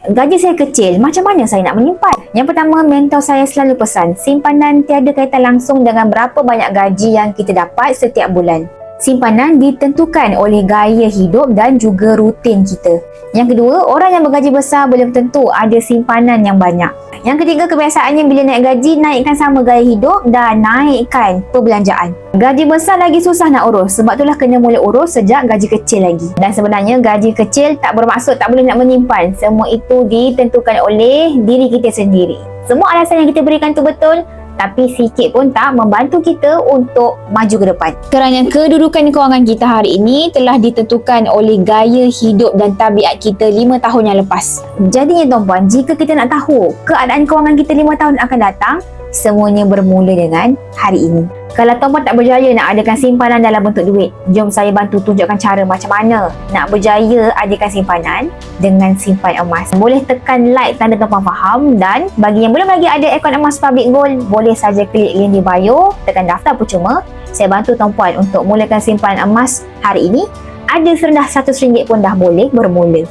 Gaji saya kecil, macam mana saya nak menyimpan? Yang pertama, mentor saya selalu pesan, simpanan tiada kaitan langsung dengan berapa banyak gaji yang kita dapat setiap bulan. Simpanan ditentukan oleh gaya hidup dan juga rutin kita. Yang kedua, orang yang bergaji besar belum tentu ada simpanan yang banyak. Yang ketiga, kebiasaannya bila naik gaji, naikkan sama gaya hidup dan naikkan perbelanjaan. Gaji besar lagi susah nak urus, sebab itulah kena mula urus sejak gaji kecil lagi. Dan sebenarnya gaji kecil tak bermaksud tak boleh nak menyimpan. Semua itu ditentukan oleh diri kita sendiri. Semua alasan yang kita berikan tu betul, tapi sikit pun tak membantu kita untuk maju ke depan. Kerana kedudukan kewangan kita hari ini telah ditentukan oleh gaya hidup dan tabiat kita 5 tahun yang lepas. Jadinya tuan-puan, jika kita nak tahu keadaan kewangan kita 5 tahun akan datang, semuanya bermula dengan hari ini. Kalau tuan-puan tak berjaya nak adakan simpanan dalam bentuk duit, jom saya bantu tunjukkan cara macam mana nak berjaya adakan simpanan dengan simpan emas. Boleh tekan like tanda tuan-puan faham, dan bagi yang belum lagi ada akaun emas Public Gold, boleh saja klik link di bio, tekan daftar percuma. Saya bantu tuan-puan untuk mulakan simpanan emas hari ini. Ada serendah RM100 pun dah boleh bermula.